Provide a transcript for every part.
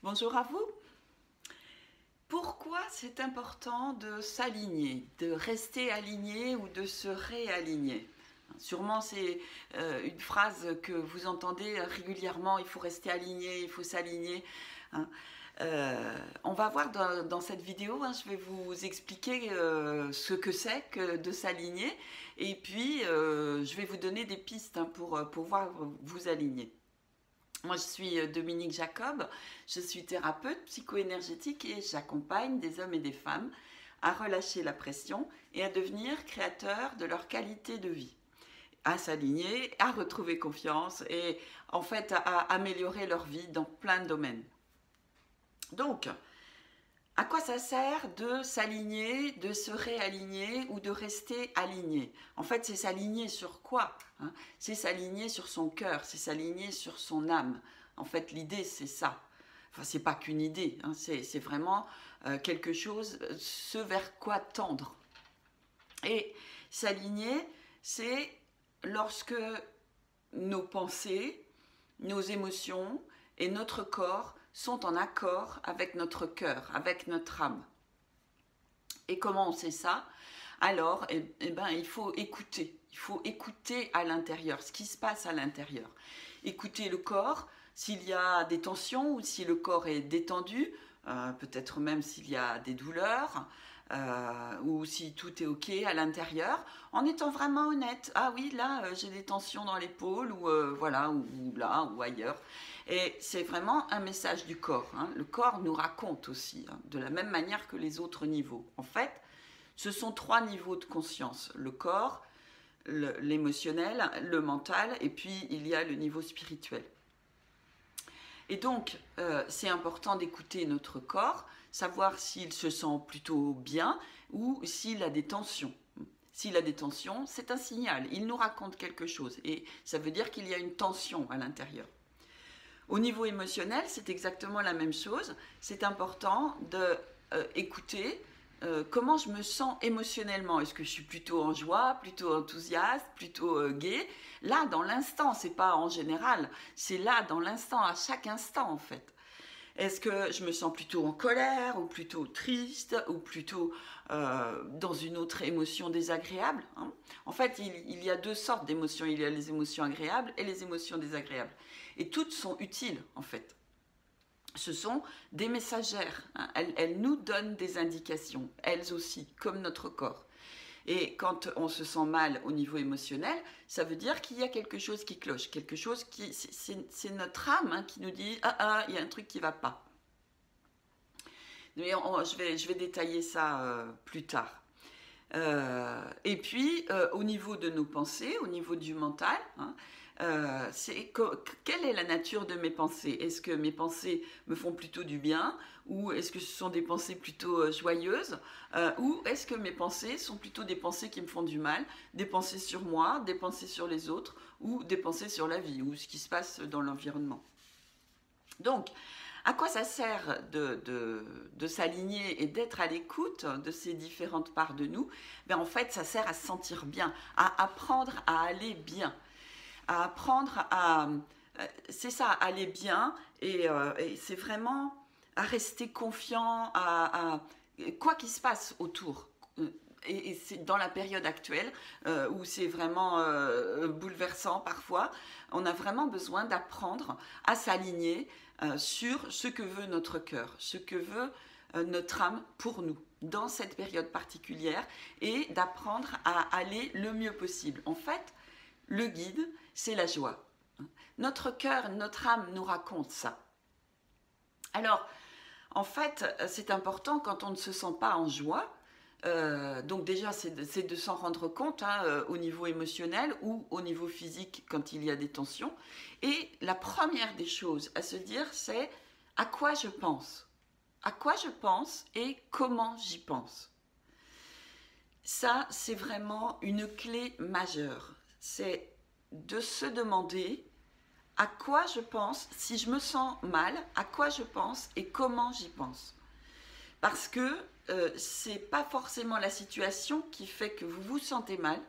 Bonjour à vous. Pourquoi c'est important de s'aligner, de rester aligné ou de se réaligner? Sûrement c'est une phrase que vous entendez régulièrement, il faut rester aligné, il faut s'aligner. Hein. On va voir dans cette vidéo, je vais vous expliquer ce que c'est que de s'aligner et puis je vais vous donner des pistes pour pouvoir vous aligner. Moi, je suis Dominique Jacob, je suis thérapeute psycho-énergétique et j'accompagne des hommes et des femmes à relâcher la pression et à devenir créateurs de leur qualité de vie, à s'aligner, à retrouver confiance et en fait à améliorer leur vie dans plein de domaines. Donc, à quoi ça sert de s'aligner, de se réaligner ou de rester aligné? En fait, c'est s'aligner sur quoi? C'est s'aligner sur son cœur, c'est s'aligner sur son âme. En fait, l'idée, c'est ça. Enfin, c'est pas qu'une idée, c'est vraiment quelque chose, ce vers quoi tendre. Et s'aligner, c'est lorsque nos pensées, nos émotions et notre corps sont en accord avec notre cœur, avec notre âme. Et comment on sait ça? Alors, il faut écouter à l'intérieur, ce qui se passe à l'intérieur. Écouter le corps, s'il y a des tensions ou si le corps est détendu, peut-être même s'il y a des douleurs, ou si tout est ok à l'intérieur, en étant vraiment honnête. Ah oui, là j'ai des tensions dans l'épaule ou voilà, ou là ou ailleurs. Et c'est vraiment un message du corps. Le corps nous raconte aussi, de la même manière que les autres niveaux. En fait, ce sont 3 niveaux de conscience: le corps, l'émotionnel, le mental, et puis il y a le niveau spirituel. Et donc, c'est important d'écouter notre corps, savoir s'il se sent plutôt bien ou s'il a des tensions. S'il a des tensions, c'est un signal, il nous raconte quelque chose et ça veut dire qu'il y a une tension à l'intérieur. Au niveau émotionnel, c'est exactement la même chose. C'est important d'écouter comment je me sens émotionnellement. Est-ce que je suis plutôt en joie, plutôt enthousiaste, plutôt gai? Là, dans l'instant, c'est pas en général. C'est là, dans l'instant, à chaque instant, en fait. Est-ce que je me sens plutôt en colère, ou plutôt triste, ou plutôt dans une autre émotion désagréable? En fait, il y a 2 sortes d'émotions. Il y a les émotions agréables et les émotions désagréables. Et toutes sont utiles, en fait. Ce sont des messagères. Elles nous donnent des indications, elles aussi, comme notre corps. Et quand on se sent mal au niveau émotionnel, ça veut dire qu'il y a quelque chose qui cloche, quelque chose qui... C'est notre âme qui nous dit « Ah, il y a un truc qui ne va pas ». Mais je vais détailler ça plus tard. Et puis, au niveau de nos pensées, au niveau du mental, quelle est la nature de mes pensées? Est-ce que mes pensées me font plutôt du bien ou est-ce que ce sont des pensées plutôt joyeuses ou est-ce que mes pensées sont plutôt des pensées qui me font du mal, des pensées sur moi, des pensées sur les autres ou des pensées sur la vie ou ce qui se passe dans l'environnement? Donc, à quoi ça sert de s'aligner et d'être à l'écoute de ces différentes parts de nous? En fait, ça sert à se sentir bien, à apprendre à aller bien, à apprendre à... C'est ça, aller bien et c'est vraiment à rester confiant à quoi qu'il se passe autour. Et c'est dans la période actuelle où c'est vraiment bouleversant parfois, on a vraiment besoin d'apprendre à s'aligner sur ce que veut notre cœur, ce que veut notre âme pour nous dans cette période particulière et d'apprendre à aller le mieux possible. En fait, le guide, c'est la joie. Notre cœur, notre âme nous raconte ça. Alors, en fait, c'est important quand on ne se sent pas en joie. Donc déjà, c'est de s'en rendre compte au niveau émotionnel ou au niveau physique quand il y a des tensions. Et la première des choses à se dire, c'est à quoi je pense? À quoi je pense et comment j'y pense? Ça, c'est vraiment une clé majeure. C'est de se demander à quoi je pense, si je me sens mal, à quoi je pense et comment j'y pense. Parce que c'est pas forcément la situation qui fait que vous vous sentez mal,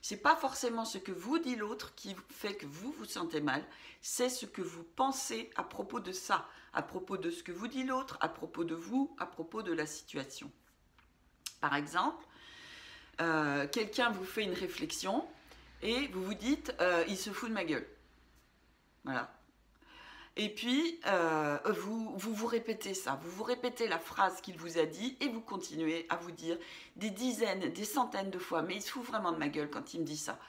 C'est pas forcément ce que vous dit l'autre qui fait que vous vous sentez mal, c'est ce que vous pensez à propos de ça, à propos de ce que vous dit l'autre, à propos de vous, à propos de la situation. Par exemple, quelqu'un vous fait une réflexion et vous vous dites il se fout de ma gueule. Voilà. Et puis, vous répétez ça, vous répétez la phrase qu'il vous a dit et vous continuez à vous dire des dizaines, des centaines de fois, mais il se fout vraiment de ma gueule quand il me dit ça.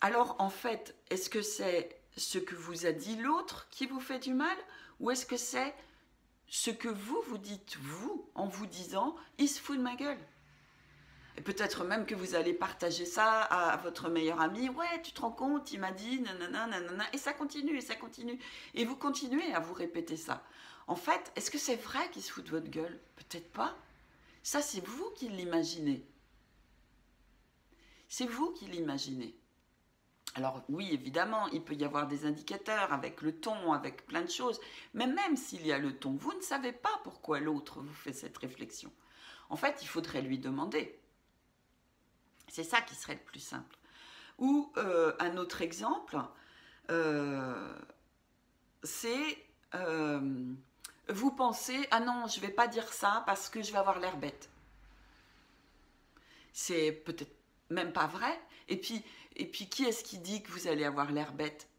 Alors, en fait, est-ce que c'est ce que vous a dit l'autre qui vous fait du mal ou est-ce que c'est ce que vous dites, vous, en vous disant « il se fout de ma gueule » Et peut-être même que vous allez partager ça à votre meilleur ami. Ouais, tu te rends compte, il m'a dit, nanana, nanana. Et ça continue, et ça continue. Et vous continuez à vous répéter ça. En fait, est-ce que c'est vrai qu'il se fout de votre gueule? Peut-être pas. Ça, c'est vous qui l'imaginez. C'est vous qui l'imaginez. Alors oui, évidemment, il peut y avoir des indicateurs avec le ton, avec plein de choses. Mais même s'il y a le ton, vous ne savez pas pourquoi l'autre vous fait cette réflexion. En fait, il faudrait lui demander. C'est ça qui serait le plus simple. Ou un autre exemple, c'est vous pensez « Ah non, je ne vais pas dire ça parce que je vais avoir l'air bête. » C'est peut-être même pas vrai. Et puis qui est-ce qui dit que vous allez avoir l'air bête?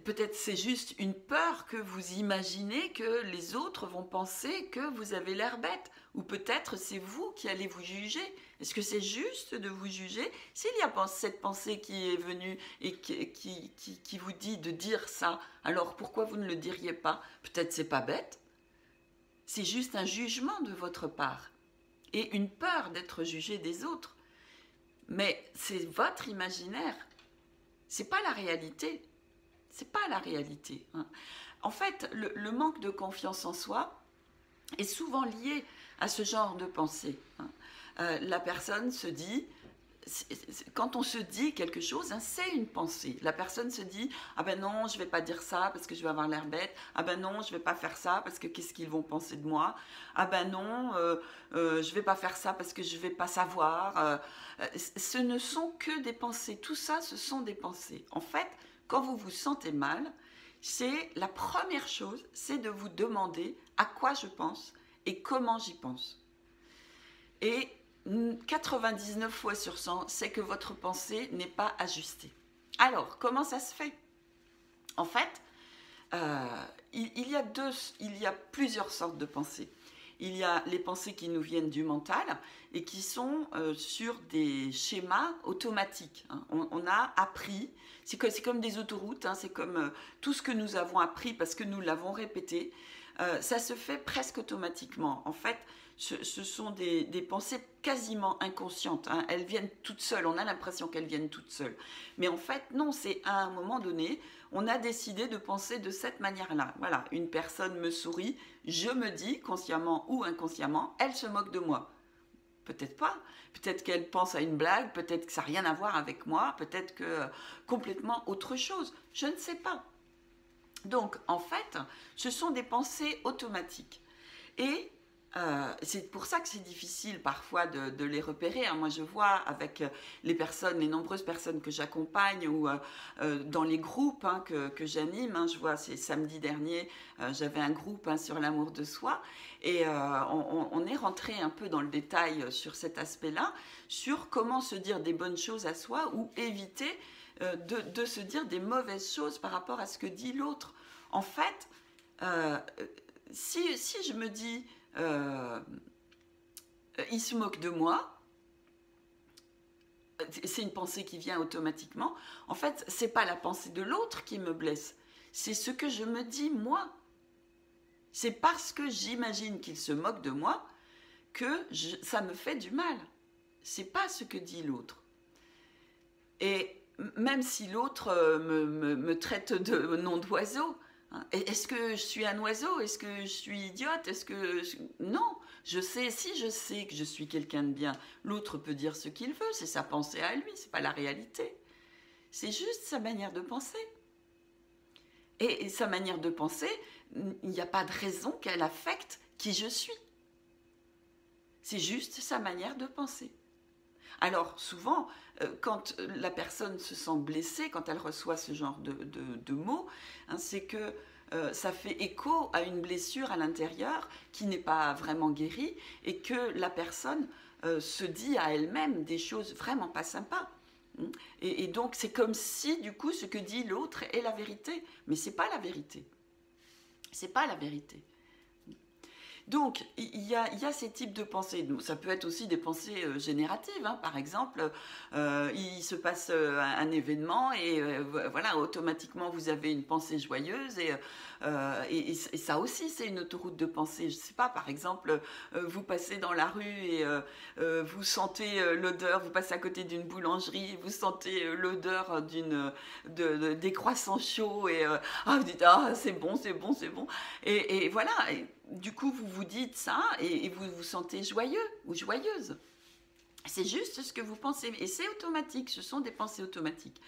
Peut-être c'est juste une peur que vous imaginez que les autres vont penser que vous avez l'air bête. Ou peut-être c'est vous qui allez vous juger. Est-ce que c'est juste de vous juger? S'il y a cette pensée qui est venue et qui vous dit de dire ça, alors pourquoi vous ne le diriez pas? Peut-être c'est pas bête. C'est juste un jugement de votre part. Et une peur d'être jugé des autres. Mais c'est votre imaginaire. C'est pas la réalité. C'est pas la réalité. Hein. En fait, le manque de confiance en soi est souvent lié à ce genre de pensée. Hein. La personne se dit, quand on se dit quelque chose, hein, c'est une pensée. La personne se dit, ah ben non, je vais pas dire ça parce que je vais avoir l'air bête. Ah ben non, je vais pas faire ça parce que qu'est-ce qu'ils vont penser de moi. Ah ben non, je vais pas faire ça parce que je vais pas savoir. Ce ne sont que des pensées. Tout ça, ce sont des pensées. En fait, quand vous vous sentez mal, c'est la première chose, c'est de vous demander à quoi je pense et comment j'y pense. Et 99 fois sur 100, c'est que votre pensée n'est pas ajustée. Alors, comment ça se fait? En fait, il y a plusieurs sortes de pensées. Il y a les pensées qui nous viennent du mental et qui sont sur des schémas automatiques. Hein. On a appris, c'est comme des autoroutes, hein, c'est comme tout ce que nous avons appris parce que nous l'avons répété. Ça se fait presque automatiquement. En fait, ce sont des pensées quasiment inconscientes. Hein. Elles viennent toutes seules, on a l'impression qu'elles viennent toutes seules. Mais en fait, non, c'est à un moment donné, on a décidé de penser de cette manière-là. Voilà, une personne me sourit, je me dis, consciemment ou inconsciemment, elle se moque de moi. Peut-être pas. Peut-être qu'elle pense à une blague, peut-être que ça n'a rien à voir avec moi, peut-être que complètement autre chose. Je ne sais pas. Donc, en fait, ce sont des pensées automatiques. Et c'est pour ça que c'est difficile parfois de les repérer. Hein. Moi, je vois avec les nombreuses personnes que j'accompagne ou dans les groupes hein, que j'anime. Hein, je vois, c'est samedi dernier, j'avais un groupe hein, sur l'amour de soi et on est rentré un peu dans le détail sur cet aspect-là, sur comment se dire des bonnes choses à soi ou éviter de se dire des mauvaises choses par rapport à ce que dit l'autre. En fait, si je me dis il se moque de moi, c'est une pensée qui vient automatiquement. En fait, c'est pas la pensée de l'autre qui me blesse, c'est ce que je me dis moi. C'est parce que j'imagine qu'il se moque de moi que ça me fait du mal. C'est pas ce que dit l'autre. Et même si l'autre me traite de nom d'oiseau, hein, est-ce que je suis un oiseau? Est-ce que je suis idiote? Non, je sais que je suis quelqu'un de bien. L'autre peut dire ce qu'il veut, c'est sa pensée à lui, c'est pas la réalité. C'est juste sa manière de penser. Et sa manière de penser, il n'y a pas de raison qu'elle affecte qui je suis. C'est juste sa manière de penser. Alors souvent, quand la personne se sent blessée, quand elle reçoit ce genre de mots, hein, c'est que ça fait écho à une blessure à l'intérieur qui n'est pas vraiment guérie et que la personne se dit à elle-même des choses vraiment pas sympas. Et donc c'est comme si du coup ce que dit l'autre est la vérité, mais c'est pas la vérité. C'est pas la vérité. Donc, il y a ces types de pensées. Ça peut être aussi des pensées génératives. Hein. Par exemple, il se passe un événement et voilà, automatiquement, vous avez une pensée joyeuse. Et ça aussi, c'est une autoroute de pensée. Je ne sais pas, par exemple, vous passez dans la rue et vous sentez l'odeur, vous passez à côté d'une boulangerie, vous sentez l'odeur des croissants chauds et vous dites « Ah, c'est bon, c'est bon, c'est bon ». Et voilà, et du coup, vous vous dites ça et vous vous sentez joyeux ou joyeuse. C'est juste ce que vous pensez et c'est automatique, ce sont des pensées automatiques.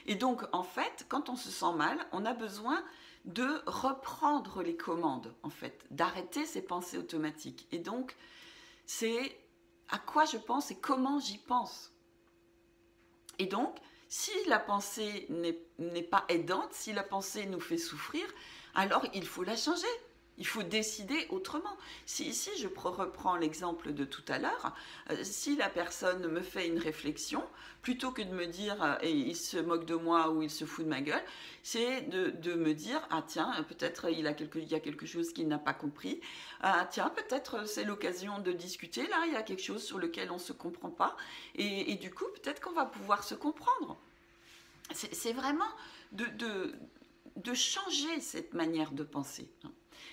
Et donc, en fait, quand on se sent mal, on a besoin de reprendre les commandes, en fait, d'arrêter ces pensées automatiques. Et donc, c'est à quoi je pense et comment j'y pense. Et donc, si la pensée n'est pas aidante, si la pensée nous fait souffrir, alors il faut la changer. Il faut décider autrement. Si je reprends l'exemple de tout à l'heure, si la personne me fait une réflexion, plutôt que de me dire et il se moque de moi ou il se fout de ma gueule, c'est de me dire ah tiens, peut-être il y a quelque chose qu'il n'a pas compris. Ah tiens, peut-être c'est l'occasion de discuter. Là, il y a quelque chose sur lequel on ne se comprend pas. Et du coup, peut-être qu'on va pouvoir se comprendre. C'est vraiment de changer cette manière de penser.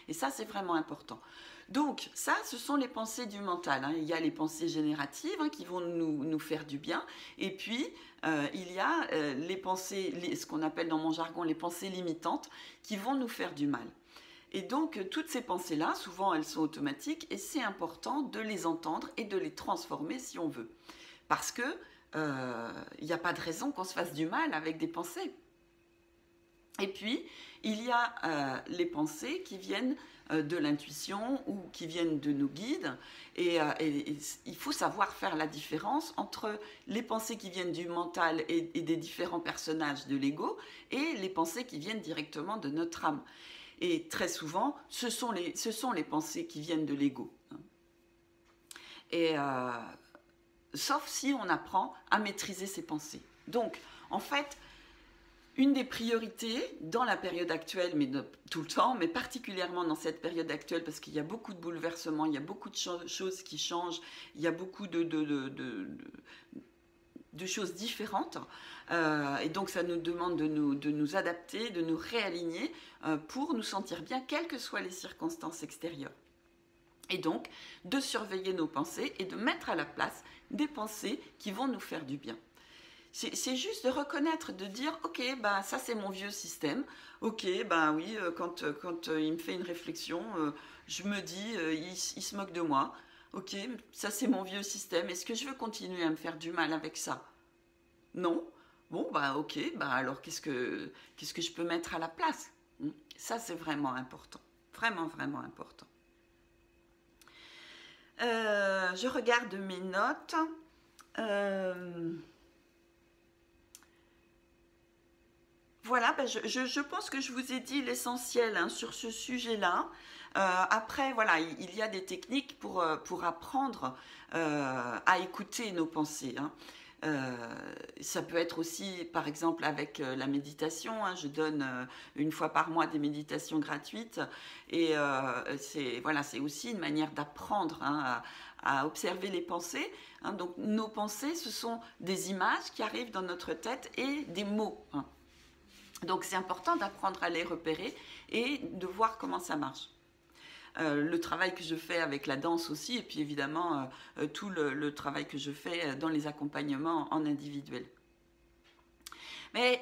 Et ça, c'est vraiment important. Donc, ça, ce sont les pensées du mental. Hein. Il y a les pensées génératives hein, qui vont nous faire du bien. Et puis, il y a les pensées, ce qu'on appelle dans mon jargon les pensées limitantes, qui vont nous faire du mal. Et donc, toutes ces pensées-là, souvent, elles sont automatiques et c'est important de les entendre et de les transformer si on veut. Parce que il n'y a pas de raison qu'on se fasse du mal avec des pensées. Et puis, il y a les pensées qui viennent de l'intuition ou qui viennent de nos guides. Et il faut savoir faire la différence entre les pensées qui viennent du mental et des différents personnages de l'ego et les pensées qui viennent directement de notre âme. Et très souvent, ce sont les pensées qui viennent de l'ego. Et sauf si on apprend à maîtriser ses pensées. Donc, en fait, une des priorités dans la période actuelle, mais tout le temps, mais particulièrement dans cette période actuelle, parce qu'il y a beaucoup de bouleversements, il y a beaucoup de choses qui changent, il y a beaucoup de choses différentes, et donc ça nous demande de nous adapter, de nous réaligner pour nous sentir bien, quelles que soient les circonstances extérieures. Et donc, de surveiller nos pensées et de mettre à la place des pensées qui vont nous faire du bien. C'est juste de reconnaître, de dire « Ok, bah, ça c'est mon vieux système. Ok, bah oui, quand il me fait une réflexion, je me dis il se moque de moi. Ok, ça c'est mon vieux système. Est-ce que je veux continuer à me faire du mal avec ça? Non. Bon, bah ok, bah alors qu'est-ce que je peux mettre à la place? Ça c'est vraiment important. Vraiment, vraiment important. Je regarde mes notes. Voilà, ben je pense que je vous ai dit l'essentiel hein, sur ce sujet-là. Après, voilà, il y a des techniques pour apprendre à écouter nos pensées. Hein. Ça peut être aussi, par exemple, avec la méditation. Hein, je donne une fois par mois des méditations gratuites. Et c'est aussi une manière d'apprendre hein, à observer les pensées. Hein. Donc, nos pensées, ce sont des images qui arrivent dans notre tête et des mots. Hein. Donc c'est important d'apprendre à les repérer et de voir comment ça marche. Le travail que je fais avec la danse aussi, et puis évidemment tout le travail que je fais dans les accompagnements en individuel. Mais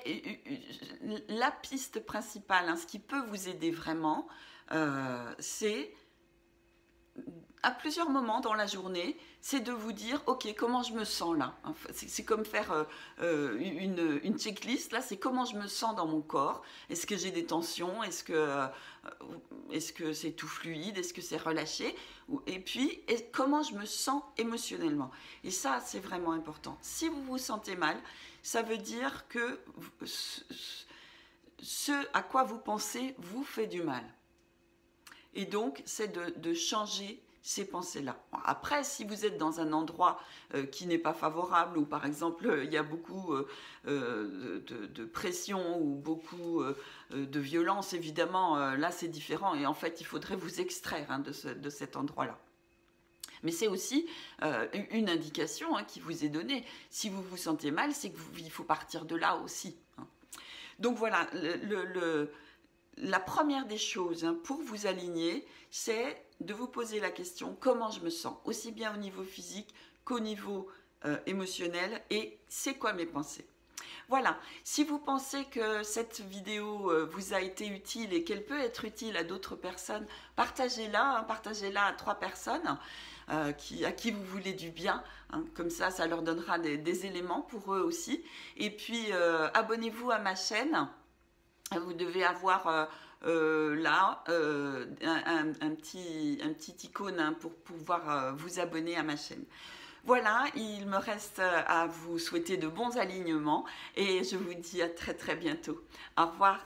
la piste principale, hein, ce qui peut vous aider vraiment, c'est à plusieurs moments dans la journée, c'est de vous dire, ok, comment je me sens là. C'est comme faire une checklist, là, c'est comment je me sens dans mon corps. Est-ce que j'ai des tensions? Est-ce que c'est tout fluide? Est-ce que c'est relâché? Et puis, comment je me sens émotionnellement? Et ça, c'est vraiment important. Si vous vous sentez mal, ça veut dire que ce à quoi vous pensez vous fait du mal. Et donc, c'est de changer ces pensées-là. Après, si vous êtes dans un endroit qui n'est pas favorable, ou par exemple, il y a beaucoup de pression ou beaucoup de violence, évidemment, là, c'est différent. Et en fait, il faudrait vous extraire de cet endroit-là. Mais c'est aussi une indication qui vous est donnée. Si vous vous sentez mal, c'est qu'il faut partir de là aussi. Donc voilà, la première des choses pour vous aligner, c'est de vous poser la question comment je me sens, aussi bien au niveau physique qu'au niveau émotionnel, et c'est quoi mes pensées. Voilà, si vous pensez que cette vidéo vous a été utile et qu'elle peut être utile à d'autres personnes, partagez-la, partagez-la à 3 personnes à qui vous voulez du bien, comme ça leur donnera des éléments pour eux aussi. Et puis abonnez-vous à ma chaîne. Vous devez avoir là un petit icône pour pouvoir vous abonner à ma chaîne. Voilà, il me reste à vous souhaiter de bons alignements et je vous dis à très très bientôt. Au revoir.